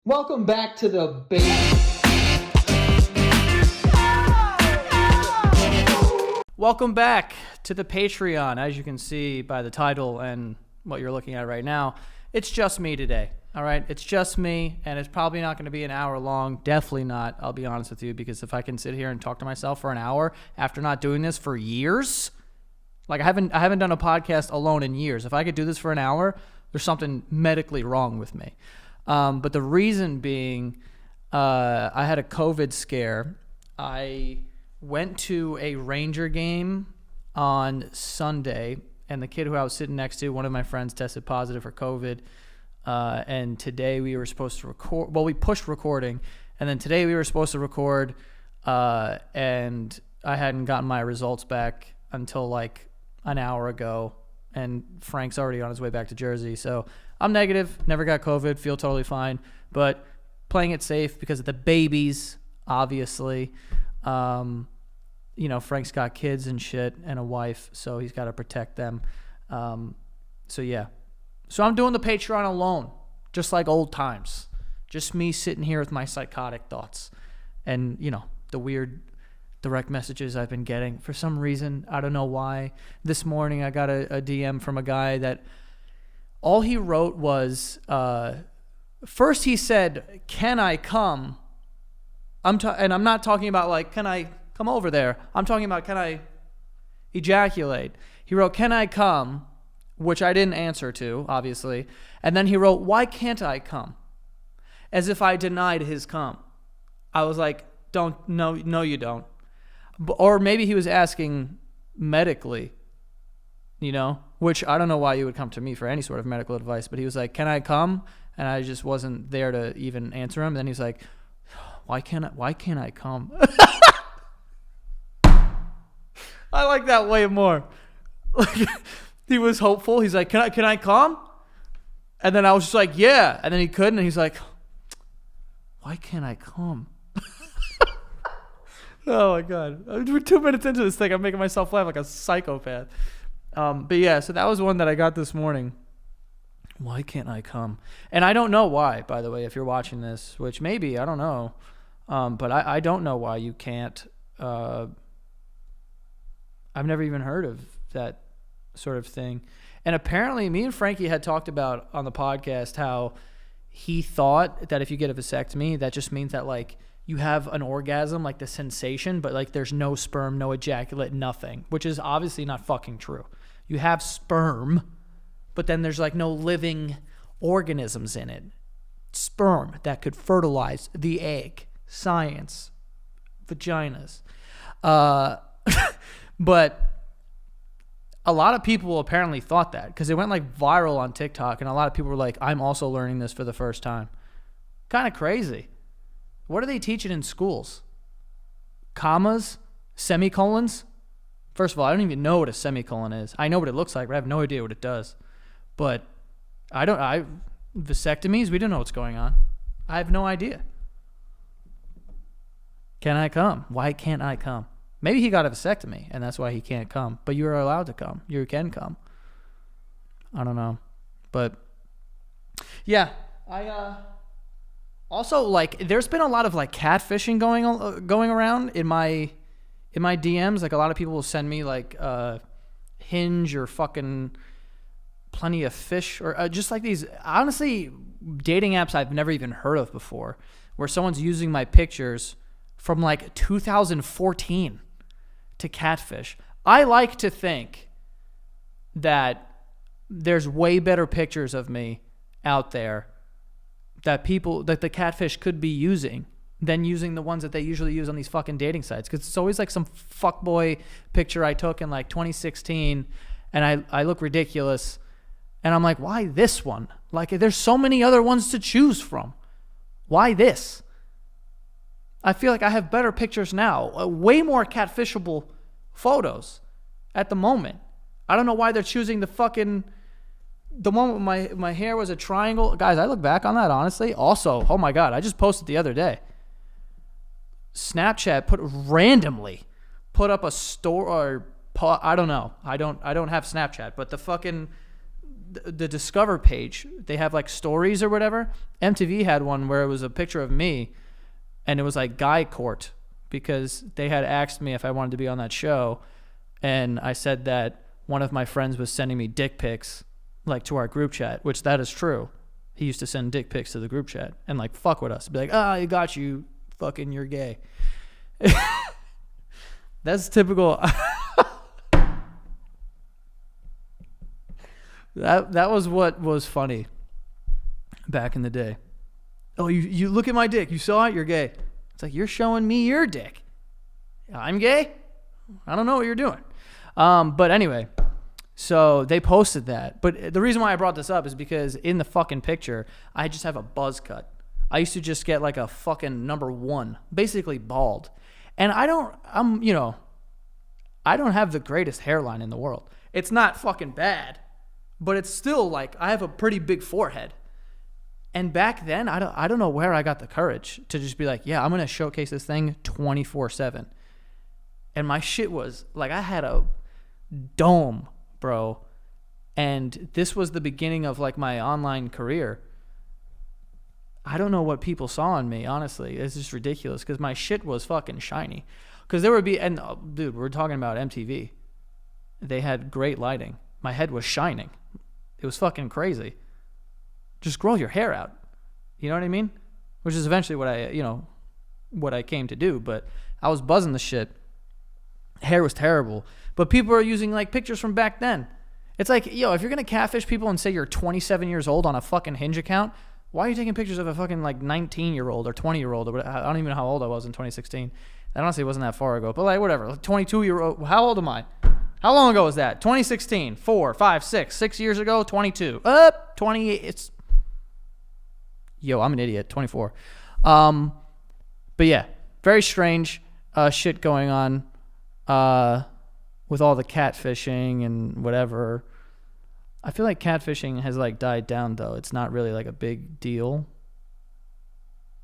Welcome back to the base. Welcome back to the Patreon. As you can see by the title and what you're looking at right now, it's just me today. All right, it's just me, and it's probably not going to be an hour long. Definitely not, I'll be honest with you, because if I can sit here and talk to myself for an hour after not doing this for years, like I haven't done a podcast alone in years. If I could do this for an hour, there's something medically wrong with me. But the reason being, I had a COVID scare. I went to a Ranger game on Sunday, and the kid who I was sitting next to, one of my friends, tested positive for COVID. And today we were supposed to record. Well, we pushed recording, and then today we were supposed to record, and I hadn't gotten my results back until like an hour ago, and Frank's already on his way back to Jersey. So I'm negative, never got COVID, feel totally fine, but playing it safe because of the babies, obviously. Frank's got kids and shit and a wife, so he's got to protect them. So yeah. So I'm doing the Patreon alone, just like old times. Just me sitting here with my psychotic thoughts and, the weird direct messages I've been getting. For some reason, I don't know why. This morning I got a DM from a guy that all he wrote was, first he said, "Can I come?" And I'm not talking about like, "Can I come over there?" I'm talking about, "Can I ejaculate?" He wrote, "Can I come?" which I didn't answer to, obviously. And then he wrote, "Why can't I come?" as if I denied his come. I was like, no, you don't. Or maybe he was asking medically, which I don't know why you would come to me for any sort of medical advice, but he was like, "Can I come?" And I just wasn't there to even answer him. Then he's like, why can't I come? I like that way more. Like, he was hopeful. He's like, can I come? And then I was just like, yeah. And then he couldn't. And he's like, why can't I come? Oh, my God. We're 2 minutes into this thing. I'm making myself laugh like a psychopath. But, yeah, so that was one that I got this morning. Why can't I come? And I don't know why, by the way, if you're watching this, which maybe, I don't know. But I don't know why you can't. I've never even heard of that sort of thing. And apparently me and Frankie had talked about on the podcast how he thought that if you get a vasectomy, that just means that like you have an orgasm, like the sensation, but like there's no sperm, no ejaculate, nothing, which is obviously not fucking true. You have sperm, but then there's like no living organisms in it. Sperm that could fertilize the egg. Science. Vaginas. But a lot of people apparently thought that because it went like viral on TikTok, and a lot of people were like, "I'm also learning this for the first time." Kind of crazy. What are they teaching in schools? Commas? Semicolons? First of all, I don't even know what a semicolon is. I know what it looks like, but I have no idea what it does. But vasectomies, we don't know what's going on. I have no idea. Can I come? Why can't I come? Maybe he got a vasectomy, and that's why he can't come. But you're allowed to come. You can come. I don't know. But, yeah. Also, like, there's been a lot of, like, catfishing going around in my DMs. Like, a lot of people will send me, like, Hinge or fucking Plenty of Fish. Or just, like, these, honestly, dating apps I've never even heard of before. Where someone's using my pictures from, like, 2014 to catfish. I like to think that there's way better pictures of me out there that the catfish could be using than using the ones that they usually use on these fucking dating sites. Because it's always like some fuckboy picture I took in like 2016 and I look ridiculous. And I'm like, why this one? Like, there's so many other ones to choose from. Why this? I feel like I have better pictures now, way more catfishable photos at the moment. I don't know why they're choosing the one with my hair was a triangle. Guys, I look back on that, honestly. Also, oh my God, I just posted the other day. Snapchat randomly put up a store, or I don't know. I don't have Snapchat, but the fucking the Discover page, they have like stories or whatever. MTV had one where it was a picture of me, and it was like guy court, because they had asked me if I wanted to be on that show, and I said that one of my friends was sending me dick pics like to our group chat, which that is true. He used to send dick pics to the group chat and like fuck with us, be like, I got you, fucking, you're gay. That's typical. That was what was funny back in the day. Oh, you look at my dick. You saw it? You're gay. It's like, you're showing me your dick. I'm gay? I don't know what you're doing. But anyway, so they posted that. But the reason why I brought this up is because in the fucking picture, I just have a buzz cut. I used to just get like a fucking number 1, basically bald. And I don't have the greatest hairline in the world. It's not fucking bad, but it's still like, I have a pretty big forehead. And back then, I don't know where I got the courage to just be like, yeah, I'm going to showcase this thing 24/7. And my shit was like, I had a dome, bro. And this was the beginning of like my online career. I don't know what people saw in me, honestly. It's just ridiculous because my shit was fucking shiny. Because there would be, and dude, we're talking about MTV. They had great lighting. My head was shining. It was fucking crazy. Just grow your hair out. You know what I mean? Which is eventually what I came to do. But I was buzzing the shit. Hair was terrible. But people are using like pictures from back then. It's like, if you're going to catfish people and say you're 27 years old on a fucking Hinge account, why are you taking pictures of a fucking like 19-year-old or 20-year-old? Or I don't even know how old I was in 2016. That honestly wasn't that far ago. But like, whatever. Like 22-year-old. How old am I? How long ago was that? 2016. 4, 5, 6 years ago. 22. 28. It's... I'm an idiot. 24. But yeah, very strange shit going on with all the catfishing and whatever. I feel like catfishing has like died down though. It's not really like a big deal.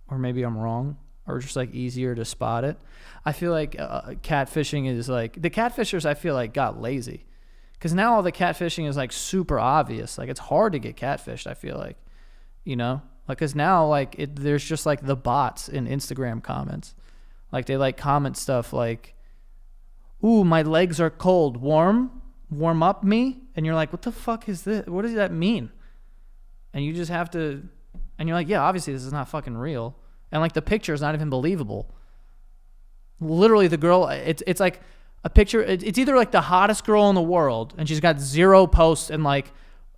Or maybe I'm wrong. Or just like easier to spot it. I feel like catfishing is like, the catfishers I feel like got lazy. Because now all the catfishing is like super obvious. Like it's hard to get catfished, I feel like. Like, because now, like, there's just, like, the bots in Instagram comments. Like, they, like, comment stuff like, ooh, my legs are cold. Warm up me? And you're like, what the fuck is this? What does that mean? And you just have to, and you're like, yeah, obviously this is not fucking real. And, like, the picture is not even believable. Literally, the girl, it's like a picture, it's either, like, the hottest girl in the world, and she's got 0 posts and, like,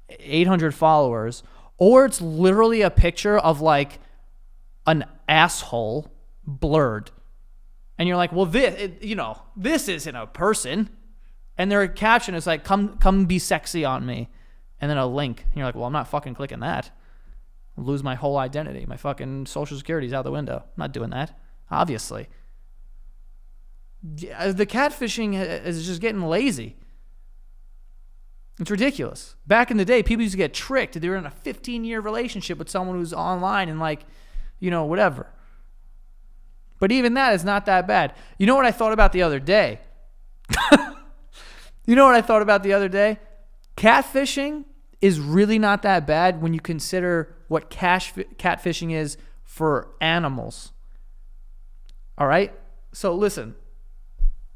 800 followers, or it's literally a picture of like an asshole blurred. And you're like, well, this isn't a person. And their caption is like, come be sexy on me. And then a link. And you're like, well, I'm not fucking clicking that. I'll lose my whole identity. My fucking social security's out the window. I'm not doing that. Obviously. The catfishing is just getting lazy. It's ridiculous. Back in the day, people used to get tricked. They were in a 15-year relationship with someone who's online and like, whatever. But even that is not that bad. You know what I thought about the other day? Catfishing is really not that bad when you consider what catfishing is for animals. All right? So listen,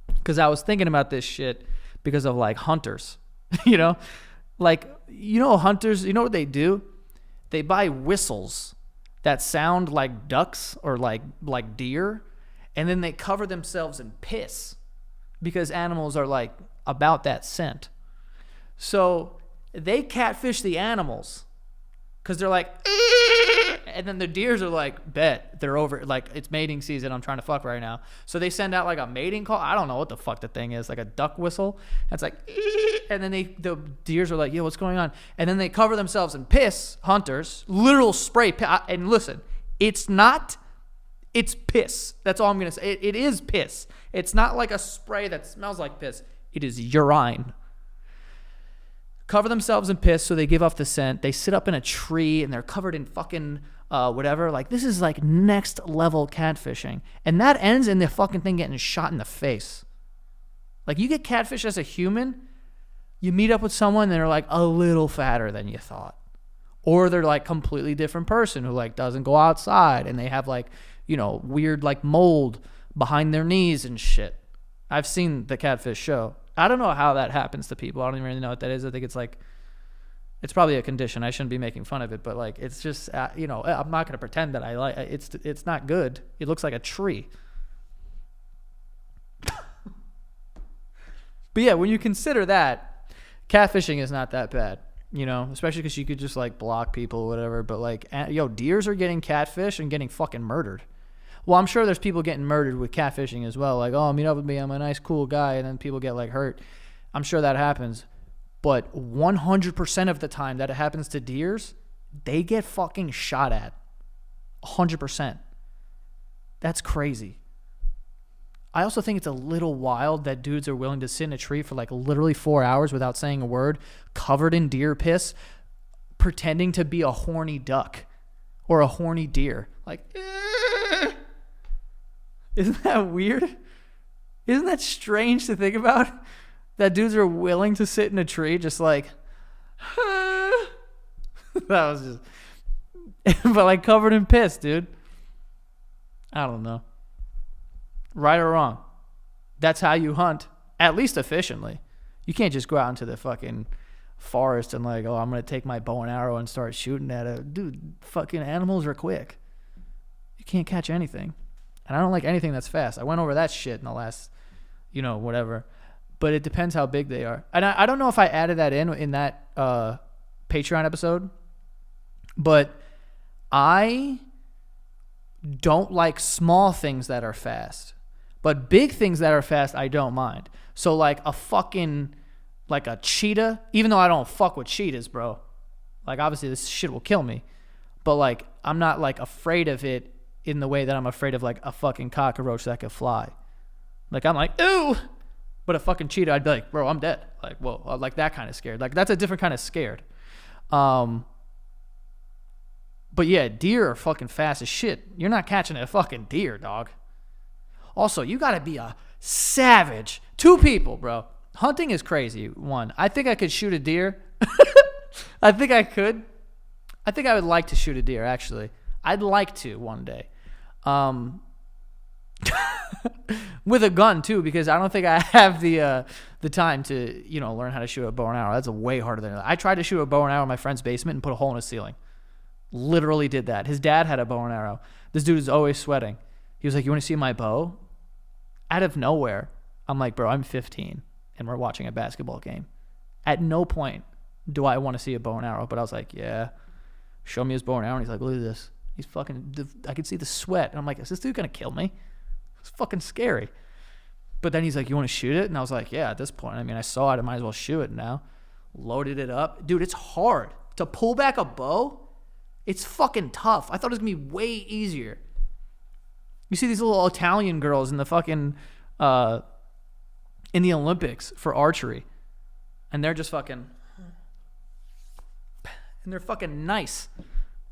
because I was thinking about this shit because of like hunters. Hunters, you know what they do? They buy whistles that sound like ducks or like deer, and then they cover themselves in piss because animals are like about that scent. So they catfish the animals because they're like, and then the deers are like, bet they're over, like it's mating season, I'm trying to fuck right now. So they send out like a mating call. I don't know what the fuck the thing is, like a duck whistle. It's like, and then the deers are like, yo, what's going on? And then they cover themselves in piss, hunters, literal spray. And listen, it's piss. That's all I'm going to say. It is piss. It's not like a spray that smells like piss. It is urine. Cover themselves in piss so they give off the scent. They sit up in a tree and they're covered in fucking whatever. Like, this is like next level catfishing. And that ends in the fucking thing getting shot in the face. Like, you get catfished as a human, You meet up with someone and they're like a little fatter than you thought. Or they're like completely different person who like doesn't go outside and they have like, you know, weird like mold behind their knees and shit. I've seen the Catfish show. I don't know how that happens to people. I don't even really know what that is. I think it's like, it's probably a condition. I shouldn't be making fun of it, but like, it's just, you know, I'm not going to pretend that I like, it's not good. It looks like a tree. But yeah, when you consider that, catfishing is not that bad, you know, especially because you could just like block people or whatever. But like, yo, deers are getting catfish and getting fucking murdered. Well, I'm sure there's people getting murdered with catfishing as well. Like, oh, meet up with me. I'm a nice, cool guy. And then people get like hurt. I'm sure that happens. But 100% of the time that it happens to deers, they get fucking shot at. 100%. That's crazy. I also think it's a little wild that dudes are willing to sit in a tree for like literally 4 hours without saying a word, covered in deer piss, pretending to be a horny duck or a horny deer. Like, isn't that weird? Isn't that strange to think about? That dudes are willing to sit in a tree just like, that was just, but like covered in piss, dude. I don't know. Right or wrong, that's how you hunt, at least efficiently. You can't just go out into the fucking forest and like, oh, I'm going to take my bow and arrow and start shooting at it. Dude, fucking animals are quick. You can't catch anything. And I don't like anything that's fast. I went over that shit in the last, you know, whatever. But it depends how big they are. And I don't know if I added that in that Patreon episode, but I don't like small things that are fast. But big things that are fast, I don't mind. So like a fucking, like a cheetah, even though I don't fuck with cheetahs, bro. Like obviously this shit will kill me. But like I'm not like afraid of it in the way that I'm afraid of like a fucking cockroach that could fly. Like I'm like, ooh. But a fucking cheetah, I'd be like, bro, I'm dead. Like, whoa, like that kind of scared. Like that's a different kind of scared. But yeah, deer are fucking fast as shit. You're not catching a fucking deer, dog. Also, you gotta be a savage. 2 people, bro. Hunting is crazy. 1, I think I could shoot a deer. I think I could. I think I would like to shoot a deer, actually. I'd like to one day. With a gun, too, because I don't think I have the time to, you know, learn how to shoot a bow and arrow. That's way harder than that. I tried to shoot a bow and arrow in my friend's basement and put a hole in his ceiling. Literally did that. His dad had a bow and arrow. This dude is always sweating. He was like, you want to see my bow? Out of nowhere, I'm like, bro, I'm 15 and we're watching a basketball game. At no point do I want to see a bow and arrow, but I was like, yeah, show me his bow and arrow. And he's like, look at this. He's fucking, I could see the sweat. And I'm like, is this dude going to kill me? It's fucking scary. But then he's like, you want to shoot it? And I was like, yeah, at this point, I mean, I saw it. I might as well shoot it now. Loaded it up. Dude, it's hard. To pull back a bow, it's fucking tough. I thought it was going to be way easier. You see these little Italian girls in the fucking, in the Olympics for archery. And they're just fucking, and they're fucking nice.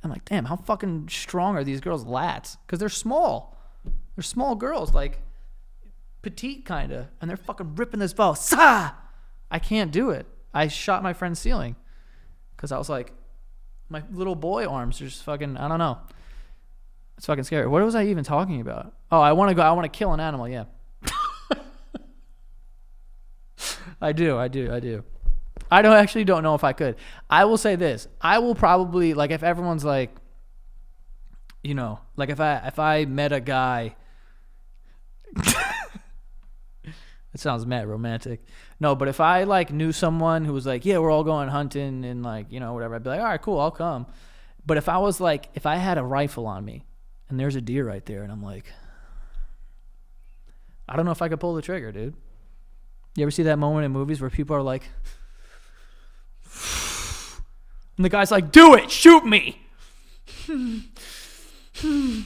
I'm like, damn, how fucking strong are these girls' lats? Because they're small. They're small girls, like petite kind of. And they're fucking ripping this bow. Sa! I can't do it. I shot my friend's ceiling. Because I was like, my little boy arms are just fucking, I don't know. It's fucking scary. What was I even talking about? Oh, I want to kill an animal, yeah. I do. I don't know if I could. I will say this. I will probably, like, if everyone's like, you know, like if I met a guy, it sounds mad romantic. No, but if I like knew someone who was like, yeah, we're all going hunting and like, you know, whatever, I'd be like, all right, cool, I'll come. But if I was like, if I had a rifle on me and there's a deer right there and I'm like, I don't know if I could pull the trigger, dude. You ever see that moment in movies where people are like, and the guy's like, do it, shoot me.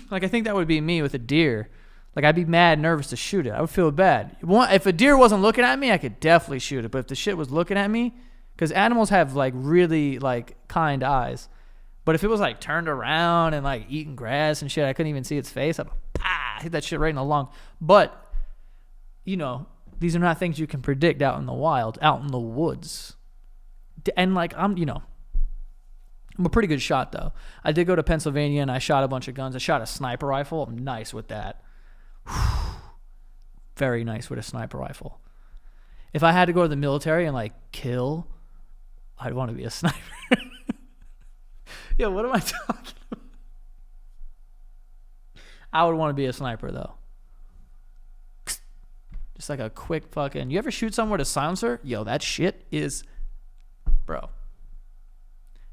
Like, I think that would be me with a deer. Like, I'd be mad nervous to shoot it. I would feel bad. If a deer wasn't looking at me, I could definitely shoot it. But if the shit was looking at me, because animals have, like, really, like, kind eyes. But if it was, like, turned around and, like, eating grass and shit, I couldn't even see its face. I'd hit that shit right in the lung. But, you know, These are not things you can predict out in the wild, out in the woods. And like, I'm a pretty good shot though. I did go to Pennsylvania and I shot a bunch of guns. I shot a sniper rifle. I'm nice with that. Very nice with a sniper rifle. If I had to go to the military and like kill, I'd want to be a sniper. Yo, what am I talking about? I would want to be a sniper though. Just like a quick fucking... You ever shoot someone with a silencer? Yo, that shit is... Bro.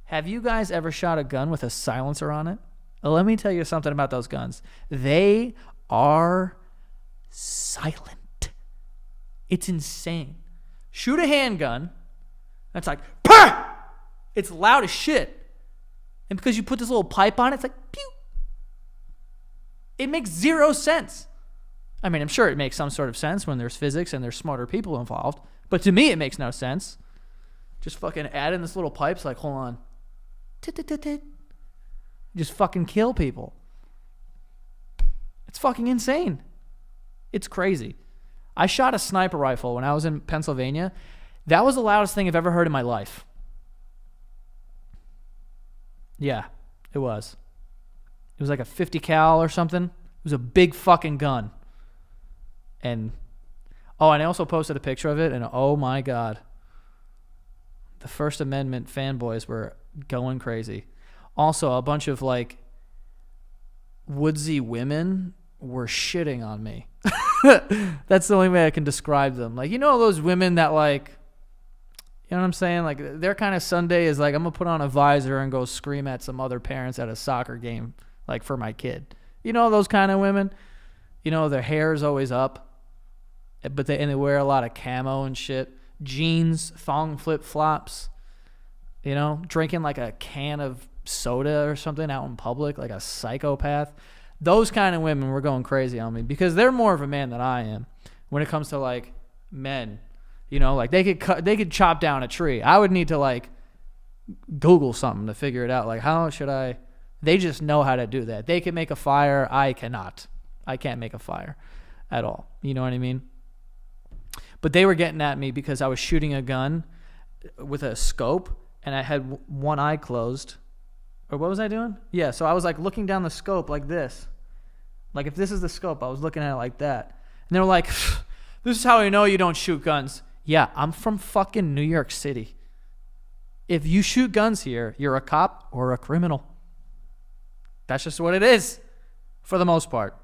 Have you guys ever shot a gun with a silencer on it? Well, let me tell you something about those guns. They are silent. It's insane. Shoot a handgun. That's like... Pah! It's loud as shit. And because you put this little pipe on it, it's like... Pew! It makes zero sense. I mean, I'm sure it makes some sort of sense when there's physics and there's smarter people involved. But to me, it makes no sense. Just fucking add in this little pipes like, hold on. Just fucking kill people. It's fucking insane. It's crazy. I shot a sniper rifle when I was in Pennsylvania. That was the loudest thing I've ever heard in my life. Yeah, it was. It was like a 50 cal or something. It was a big fucking gun. And I also posted a picture of it, and oh my God, the First Amendment fanboys were going crazy. Also, a bunch of like woodsy women were shitting on me. That's the only way I can describe them. Like, you know, those women that like, you know what I'm saying? Like, their kind of Sunday is like, I'm gonna put on a visor and go scream at some other parents at a soccer game, like for my kid. You know, those kind of women. You know, their hair is always up. But they wear a lot of camo and shit. Jeans, thong flip-flops. You know, drinking like a can of soda or something out in public like a psychopath. Those kind of women were going crazy on me because they're more of a man than I am when it comes to like men. You know, like they could chop down a tree. I would need to like Google something to figure it out. Like, how should I? They just know how to do that. They can make a fire. I cannot. I can't make a fire at all. You know what I mean? But they were getting at me because I was shooting a gun with a scope and I had one eye closed. Or what was I doing? Yeah, so I was like looking down the scope like this. Like if this is the scope, I was looking at it like that. And they were like, this is how I know you don't shoot guns. Yeah, I'm from fucking New York City. If you shoot guns here, you're a cop or a criminal. That's just what it is for the most part.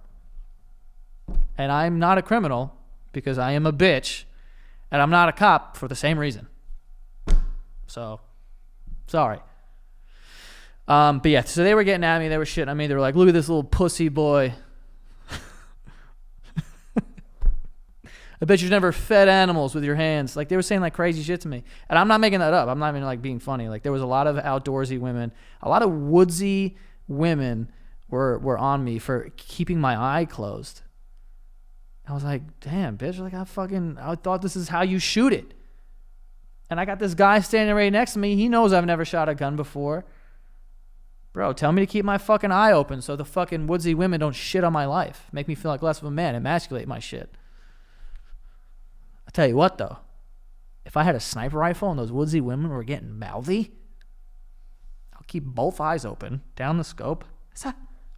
And I'm not a criminal because I am a bitch, and I'm not a cop for the same reason. So, sorry. But yeah, so they were getting at me. They were shitting on me. They were like, look at this little pussy boy. I bet you've never fed animals with your hands. Like, they were saying like crazy shit to me. And I'm not making that up. I'm not even like being funny. Like, there was a lot of outdoorsy women. A lot of woodsy women were on me for keeping my eye closed. I was like, damn, bitch. Like, I thought this is how you shoot it. And I got this guy standing right next to me. He knows I've never shot a gun before. Bro, tell me to keep my fucking eye open so the fucking woodsy women don't shit on my life. Make me feel like less of a man. Emasculate my shit. I'll tell you what, though. If I had a sniper rifle and those woodsy women were getting mouthy, I'll keep both eyes open, down the scope.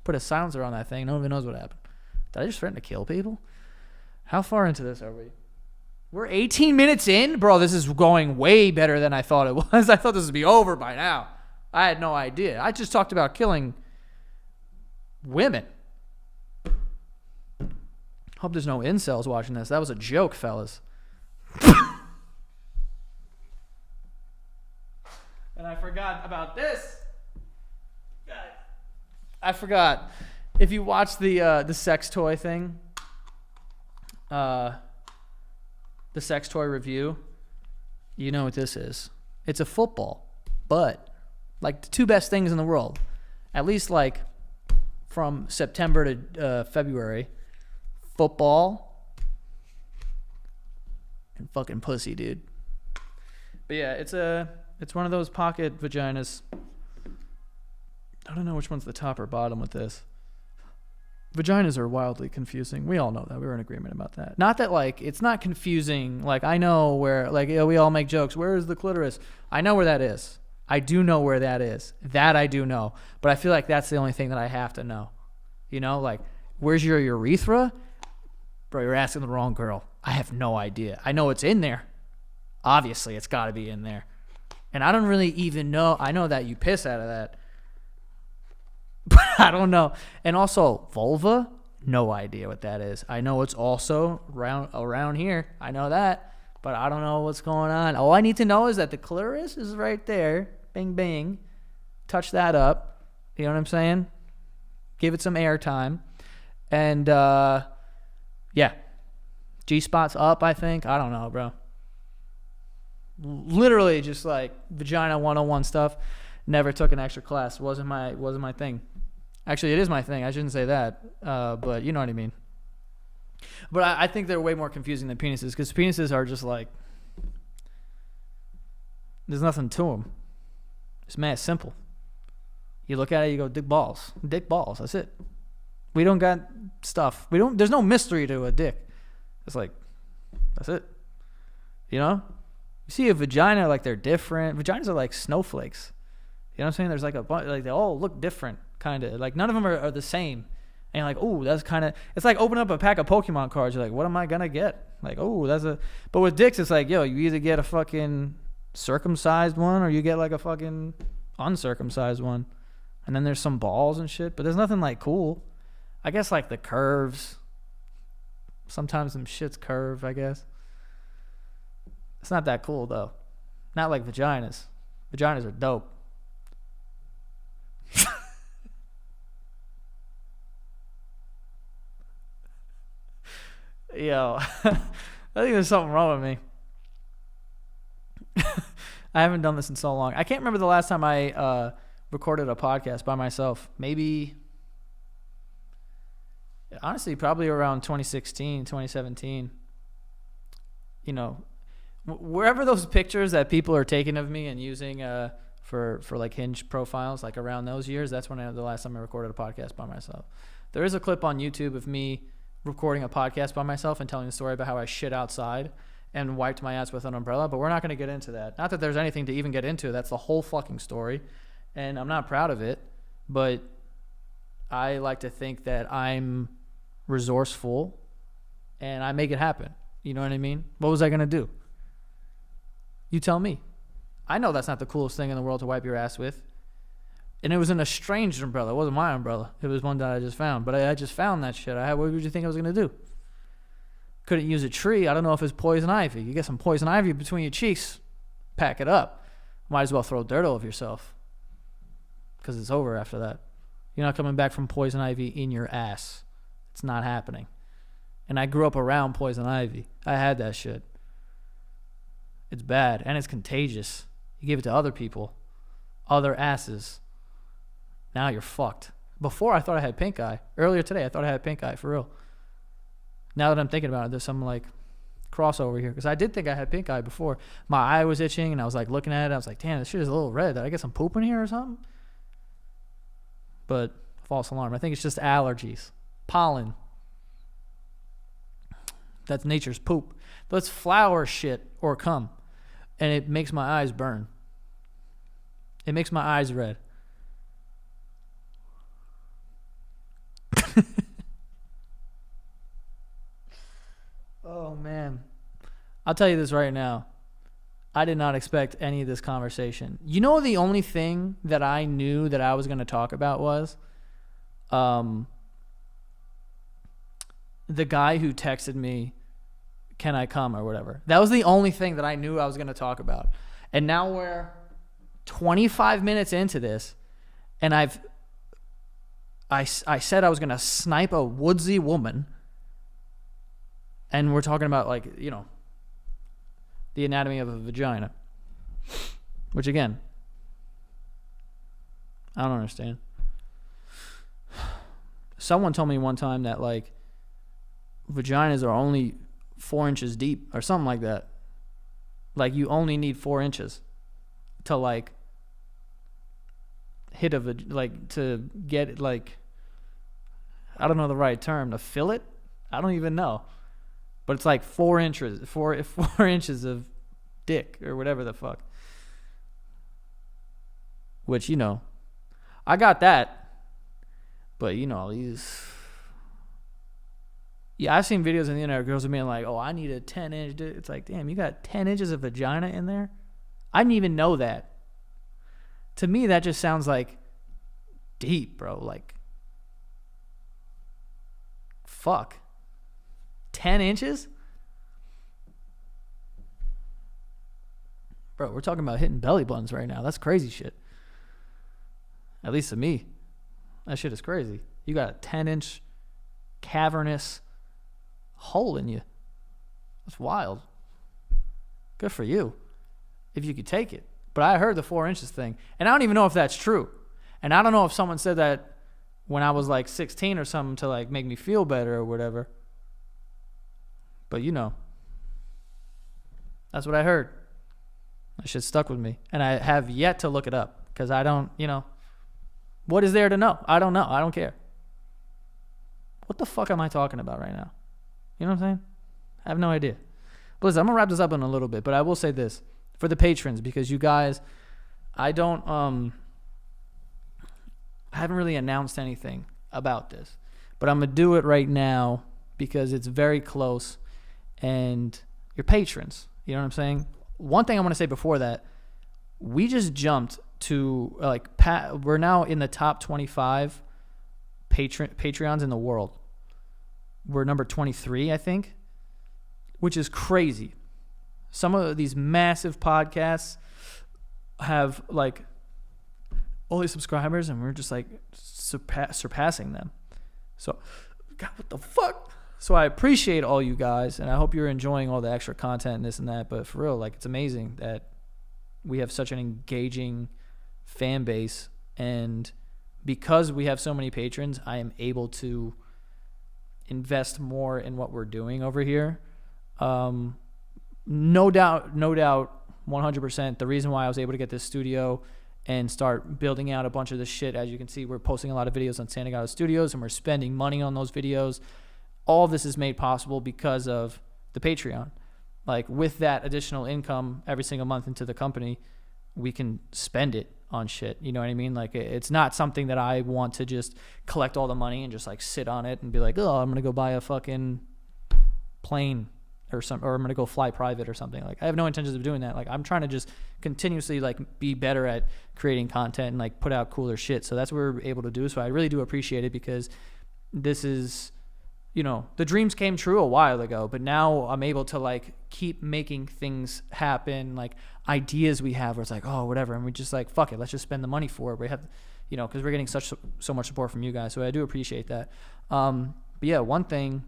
Put a silencer on that thing. No one even knows what happened. Did I just threaten to kill people? How far into this are we? We're 18 minutes in? Bro, this is going way better than I thought it was. I thought this would be over by now. I had no idea. I just talked about killing women. Hope there's no incels watching this. That was a joke, fellas. And I forgot about this. I forgot. If you watch the sex toy thing, the sex toy review, you know what this is. It's a football, but like the two best things in the world, at least like from September to February, football and fucking pussy, dude. But yeah, it's one of those pocket vaginas. I don't know which one's the top or bottom with this. Vaginas are wildly confusing. We all know that. We were in agreement about that. Not that, like, it's not confusing. Like, I know where, like, we all make jokes. Where is the clitoris? I know where that is. I do know where that is. That I do know. But I feel like that's the only thing that I have to know. You know, like, where's your urethra? Bro, you're asking the wrong girl. I have no idea. I know it's in there. Obviously, it's got to be in there. And I don't really even know. I know that you piss out of that. But I don't know. And also, vulva, no idea what that is. I know it's also around here. I know that. But I don't know what's going on. All I need to know is that the clitoris is right there. Bing, bing. Touch that up. You know what I'm saying? Give it some airtime. And, yeah. G-spot's up, I think. I don't know, bro. Literally just like vagina 101 stuff. Never took an extra class. Wasn't my thing. Actually, it is my thing. I shouldn't say that. But you know what I mean. But I think they're way more confusing than penises, because penises are just like, there's nothing to them. It's mad simple. You look at it, you go, dick balls. Dick balls. That's it. We don't got stuff. There's no mystery to a dick. It's like, that's it. You know? You see a vagina, like, they're different. Vaginas are like snowflakes. You know what I'm saying? There's like a bunch, like, they all look different, kind of. Like, none of them are the same. And you're like, oh, that's kind of, it's like opening up a pack of Pokemon cards. You're like, what am I going to get? Like, oh, but with dicks, it's like, yo, you either get a fucking circumcised one or you get like a fucking uncircumcised one. And then there's some balls and shit, but there's nothing like cool. I guess like the curves. Sometimes them shits curve, I guess. It's not that cool though. Not like vaginas. Vaginas are dope. Yo, I think there's something wrong with me. I haven't done this in so long. I can't remember the last time I recorded a podcast by myself. Maybe, honestly, probably around 2016, 2017. You know, wherever those pictures that people are taking of me and using for like Hinge profiles, like around those years, that's when the last time I recorded a podcast by myself. There is a clip on YouTube of me recording a podcast by myself and telling the story about how I shit outside and wiped my ass with an umbrella, but we're not going to get into that. Not that there's anything to even get into. That's the whole fucking story, and I'm not proud of it, but I like to think that I'm resourceful and I make it happen. You know what I mean? What was I going to do? You tell me. I know that's not the coolest thing in the world to wipe your ass with. And it was an estranged umbrella. It wasn't my umbrella. It was one that I just found. But I just found that shit. What would you think I was going to do? Couldn't use a tree. I don't know if it's poison ivy. You get some poison ivy between your cheeks, pack it up. Might as well throw dirt over yourself. Because it's over after that. You're not coming back from poison ivy in your ass. It's not happening. And I grew up around poison ivy. I had that shit. It's bad. And it's contagious. You give it to other people. Other asses. Now you're fucked. Before, I thought I had pink eye. Earlier today, I thought I had pink eye, for real. Now that I'm thinking about it, there's some, like, crossover here. Because I did think I had pink eye before. My eye was itching, and I was, like, looking at it. I was like, damn, this shit is a little red. Did I get some poop in here or something? But, false alarm. I think it's just allergies. Pollen. That's nature's poop. But it's flower shit or cum. And it makes my eyes burn. It makes my eyes red. Oh, man. I'll tell you this right now. I did not expect any of this conversation. You know, the only thing that I knew that I was going to talk about was the guy who texted me, can I come or whatever. That was the only thing that I knew I was going to talk about. And now we're 25 minutes into this, and I said I was going to snipe a woodsy woman, and we're talking about, like, you know, the anatomy of a vagina, which, again, I don't understand. Someone told me one time that, like, vaginas are only 4 inches deep or something like that. Like, you only need 4 inches to, like, hit to get, like, I don't know the right term, to fillet. I don't even know, but it's like 4 inches, 4 inches of dick or whatever the fuck. Which, you know, I got that, but you know, I've seen videos on the internet, girls are being like, oh, I need a 10-inch. It's like, damn, you got 10 inches of vagina in there? I didn't even know that. To me, that just sounds like deep, bro. Like, fuck. 10 inches? Bro, we're talking about hitting belly buttons right now. That's crazy shit. At least to me. That shit is crazy. You got a 10-inch cavernous hole in you. That's wild. Good for you. If you could take it. But I heard the 4 inches thing. And I don't even know if that's true. And I don't know if someone said that when I was like 16 or something to like make me feel better or whatever. But you know. That's what I heard. That shit stuck with me. And I have yet to look it up. Because I don't, you know. What is there to know? I don't know. I don't care. What the fuck am I talking about right now? You know what I'm saying? I have no idea. But listen, I'm going to wrap this up in a little bit. But I will say this. For the patrons, because you guys, I haven't really announced anything about this. But I'm going to do it right now because it's very close. And you're patrons. You know what I'm saying? One thing I want to say before that, we just jumped to, like, we're now in the top 25 Patreons in the world. We're number 23, I think, which is crazy. Some of these massive podcasts have, like, all these subscribers, and we're just, like, surpassing them. So, God, what the fuck? So I appreciate all you guys, and I hope you're enjoying all the extra content and this and that. But for real, like, it's amazing that we have such an engaging fan base. And because we have so many patrons, I am able to invest more in what we're doing over here. No doubt, 100%. The reason why I was able to get this studio and start building out a bunch of this shit, as you can see, we're posting a lot of videos on Santa Gato Studios, and we're spending money on those videos. All of this is made possible because of the Patreon. Like, with that additional income every single month into the company, we can spend it on shit. You know what I mean? Like, it's not something that I want to just collect all the money and just, like, sit on it and be like, oh, I'm going to go buy a fucking plane or I'm going to go fly private or something. Like, I have no intentions of doing that. Like, I'm trying to just continuously, like, be better at creating content and, like, put out cooler shit. So that's what we're able to do. So I really do appreciate it, because this is, you know, the dreams came true a while ago, but now I'm able to, like, keep making things happen, like ideas we have where it's like, oh, whatever. And we just like, fuck it, let's just spend the money for it. We have, you know, because we're getting so much support from you guys. So I do appreciate that. But yeah, one thing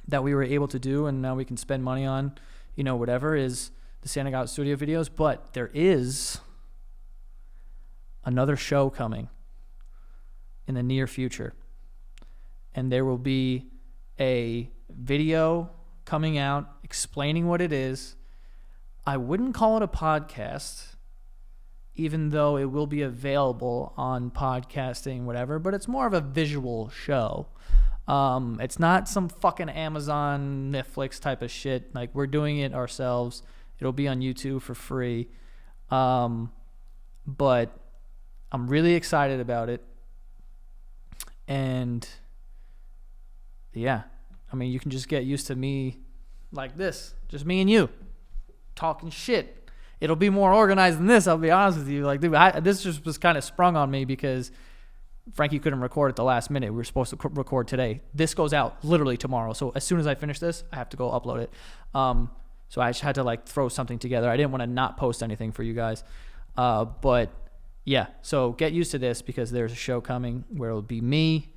that we were able to do, and now we can spend money on, you know, whatever, is the Santa Gato Studio videos. But there is another show coming in the near future. And there will be a video coming out explaining what it is. I wouldn't call it a podcast, even though it will be available on podcasting, whatever, but it's more of a visual show. It's not some fucking Amazon, Netflix type of shit. Like, we're doing it ourselves. It'll be on YouTube for free. But I'm really excited about it. And yeah, I mean, you can just get used to me like this, just me and you talking shit. It'll be more organized than this, I'll be honest with you. Like, dude, this just was kind of sprung on me because Frankie couldn't record at the last minute. We were supposed to record today. This goes out literally tomorrow. So as soon as I finish this, I have to go upload it. So I just had to, like, throw something together. I didn't want to not post anything for you guys. But yeah, so get used to this, because there's a show coming where it'll be me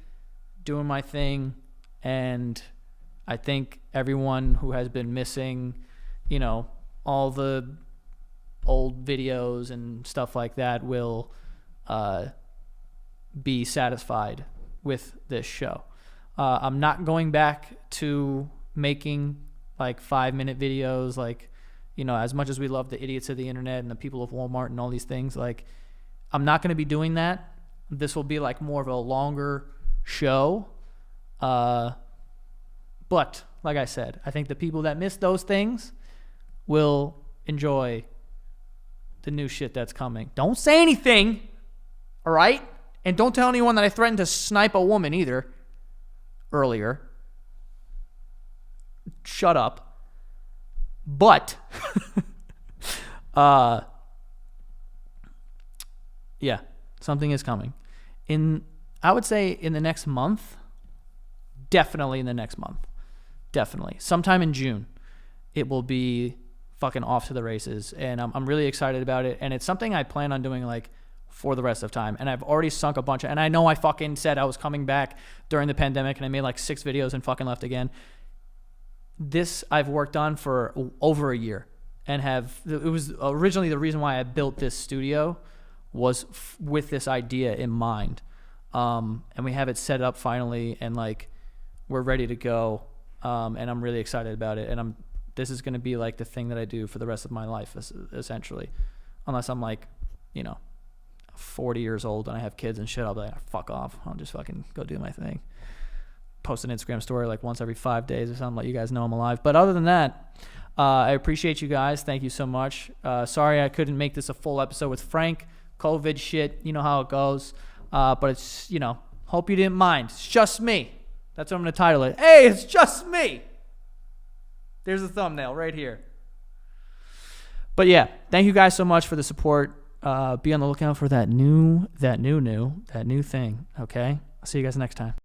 doing my thing. And I think everyone who has been missing, you know, all the old videos and stuff like that will be satisfied with this show. I'm not going back to making, like, 5-minute videos. Like, you know, as much as we love the idiots of the internet and the people of Walmart and all these things, like, I'm not going to be doing that. This will be, like, more of a longer show. But like I said, I think the people that miss those things will enjoy the new shit that's coming. Don't say anything, all right? And don't tell anyone that I threatened to snipe a woman either earlier. Shut up. But yeah, something is coming. I would say in the next month. Definitely in the next month. Definitely. Sometime in June, it will be fucking off to the races. And I'm really excited about it. And it's something I plan on doing like for the rest of time. And I've already sunk a bunch of, and I know I fucking said I was coming back during the pandemic and I made like 6 videos and fucking left again. This I've worked on for over a year and it was originally the reason why I built this studio was with this idea in mind. And we have it set up finally and like we're ready to go. And I'm really excited about it. And this is going to be like the thing that I do for the rest of my life, essentially, unless I'm like, 40 years old and I have kids and shit. I'll be like, fuck off. I'll just fucking go do my thing. Post an Instagram story like once every 5 days or something, let you guys know I'm alive. But other than that, I appreciate you guys. Thank you so much. Sorry I couldn't make this a full episode with Frank. COVID shit, you know how it goes. But it's, hope you didn't mind. It's just me. That's what I'm going to title it. Hey, it's just me. There's the thumbnail right here. But yeah, thank you guys so much for the support. Be on the lookout for that new thing. Okay? I'll see you guys next time.